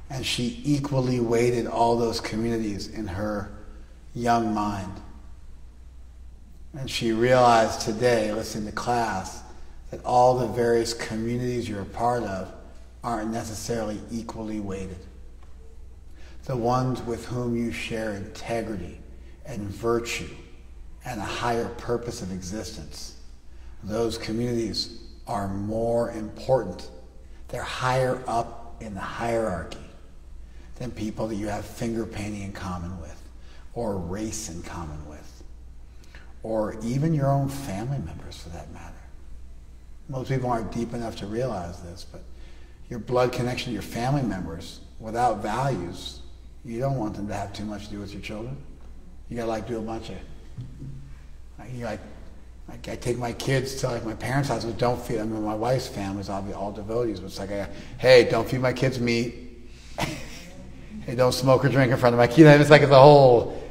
And she equally weighted all those communities in her young mind. And she realized today, listening to class, that all the various communities you're a part of aren't necessarily equally weighted. The ones with whom you share integrity and virtue and a higher purpose of existence, those communities are more important. They're higher up in the hierarchy than people that you have finger painting in common with, or race in common with, or even your own family members for that matter. Most people aren't deep enough to realize this, but your blood connection to your family members, without values, you don't want them to have too much to do with your children. You gotta do a bunch of, I take my kids to my parents' house, but don't feed, my wife's family's all devotees, but it's like, hey, don't feed my kids meat. Hey, don't smoke or drink in front of my kids. It's like the whole,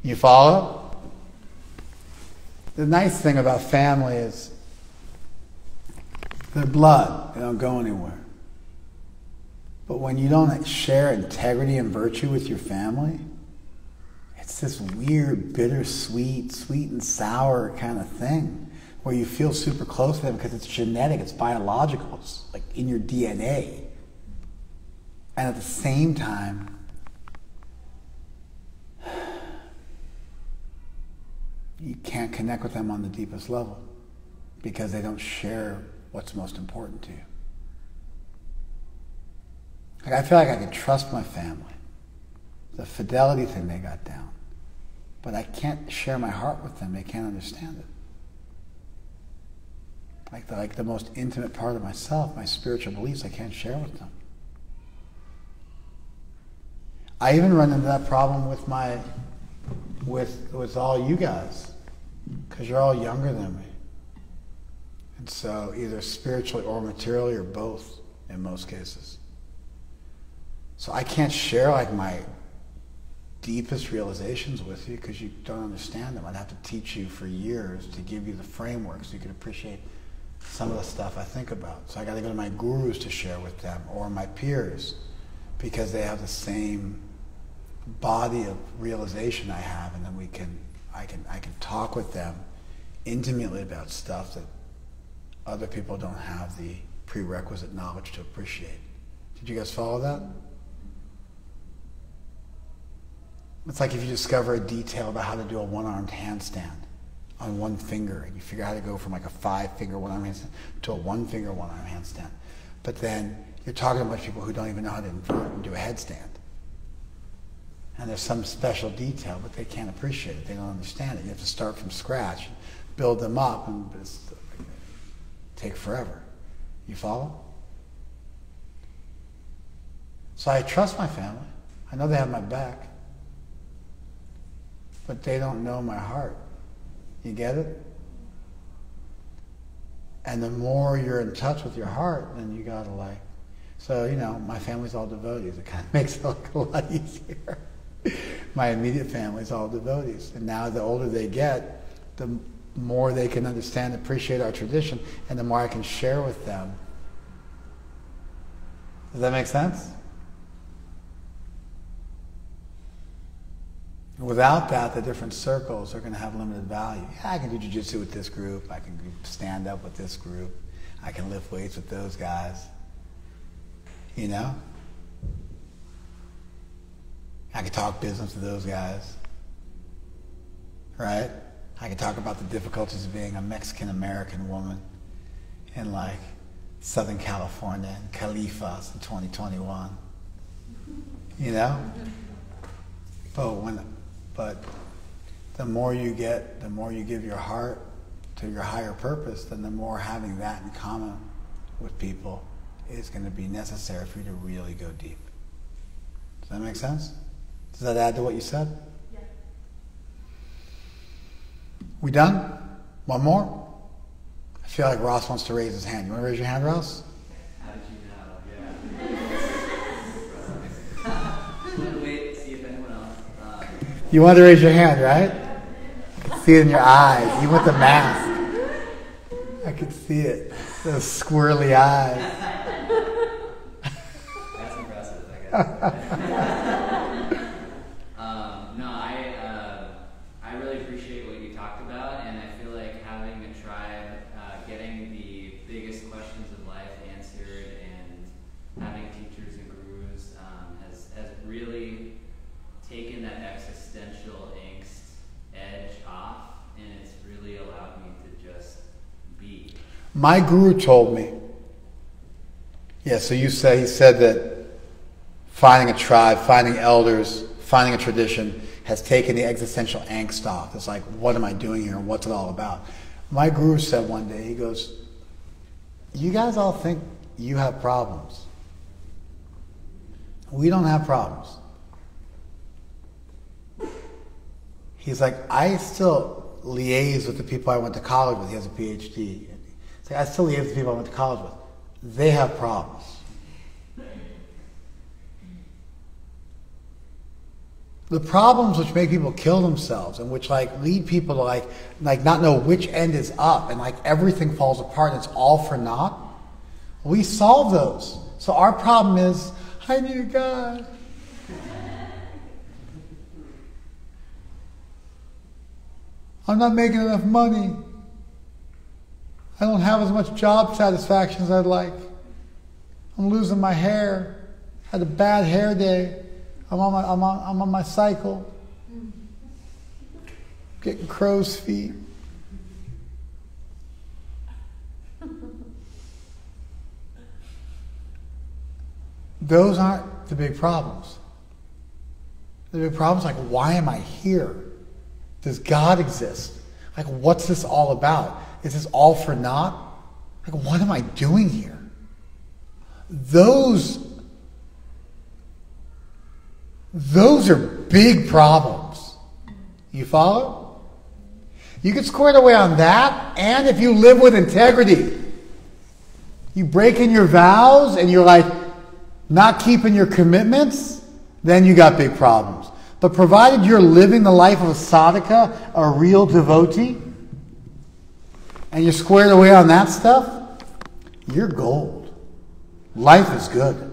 you follow? The nice thing about family is they're blood. They don't go anywhere. But when you don't share integrity and virtue with your family, it's this weird, bittersweet, sweet and sour kind of thing where you feel super close to them because it's genetic, it's biological, it's like in your DNA. And at the same time, you can't connect with them on the deepest level because they don't share what's most important to you. Like, I feel like I can trust my family. The fidelity thing they got down. But I can't share my heart with them. They can't understand it. Like the most intimate part of myself, my spiritual beliefs, I can't share with them. I even run into that problem with all you guys, because you're all younger than me. And so either spiritually or materially or both in most cases. So I can't share my deepest realizations with you because you don't understand them. I'd have to teach you for years to give you the framework so you can appreciate some of the stuff I think about. So I got to go to my gurus to share with them or my peers because they have the same body of realization I have, and then I can talk with them intimately about stuff that other people don't have the prerequisite knowledge to appreciate. Did you guys follow that? It's like if you discover a detail about how to do a one-armed handstand on one finger, and you figure out how to go from a 5-finger one-arm handstand to a one-finger one-arm handstand. But then you're talking to a bunch of people who don't even know how to invert and do a headstand. And there's some special detail, but they can't appreciate it. They don't understand it. You have to start from scratch, build them up, and it's take forever. You follow? So I trust my family. I know they have my back. But they don't know my heart. You get it? And the more you're in touch with your heart, then you gotta so my family's all devotees. It kind of makes it look a lot easier. My immediate family's all devotees. And now the older they get, the more they can understand and appreciate our tradition, and the more I can share with them. Does that make sense? Without that, the different circles are going to have limited value. Yeah, I can do jiu-jitsu with this group. I can stand up with this group. I can lift weights with those guys. You know? I can talk business to those guys. Right? I can talk about the difficulties of being a Mexican-American woman in like Southern California and Califas in 2021. You know? But the more you give your heart to your higher purpose, then the more having that in common with people is going to be necessary for you to really go deep. Does that make sense? Does that add to what you said? Yeah. We done? One more? I feel like Ross wants to raise his hand. You want to raise your hand, Ross? How did you know? Yeah. Wait, see if anyone else. You wanted to raise your hand, right? I could see it in your eyes, even with the mask. I could see it. Those squirrely eyes. That's impressive, I guess. No, I really appreciate what you talked about, and I feel like having a tribe, getting the biggest questions of life answered, and having teachers and gurus has really taken that existential angst edge off, and it's really allowed me to just be. My guru told me. Yeah, so he said that finding a tribe, finding elders, finding a tradition has taken the existential angst off. It's like, what am I doing here? What's it all about? My guru said one day, he goes, you guys all think you have problems. We don't have problems. He's like, I still liaise with the people I went to college with. He has a PhD. He's like, I still liaise with the people I went to college with. They have problems. The problems which make people kill themselves and which like lead people to like not know which end is up and like everything falls apart and it's all for naught, we solve those. So our problem is, I need a God. I'm not making enough money. I don't have as much job satisfaction as I'd like. I'm losing my hair. I had a bad hair day. I'm on my cycle. Getting crow's feet. Those aren't the big problems. The big problems like, why am I here? Does God exist? Like, what's this all about? Is this all for naught? Like, what am I doing here? Those are big problems. You follow? You can square away on that, and if you live with integrity, you break in your vows and you're like not keeping your commitments, then you got big problems. But provided you're living the life of a sadhaka, a real devotee, and you're squared away on that stuff, you're gold. Life is good.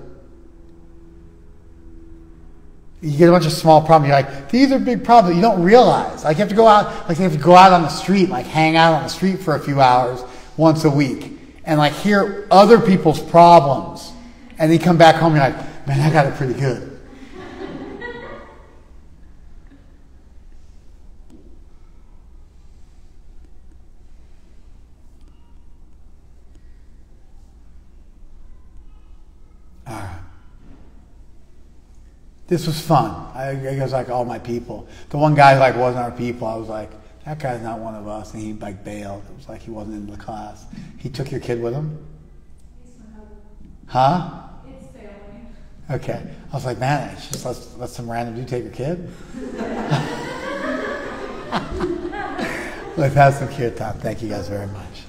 You get a bunch of small problems. You're like, these are big problems that you don't realize. Like you have to go out, like you have to go out on the street, like hang out on the street for a few hours once a week, and like hear other people's problems, and then you come back home. And you're like, man, I got it pretty good. All right. This was fun. I was like all my people. The one guy like wasn't our people. I was like, that guy's not one of us, and he like bailed. It was like he wasn't in the class. He took your kid with him? Huh? It's family. Okay. I was like, man, it's just let some random dude take your kid. Let's have some kirtan. Thank you guys very much.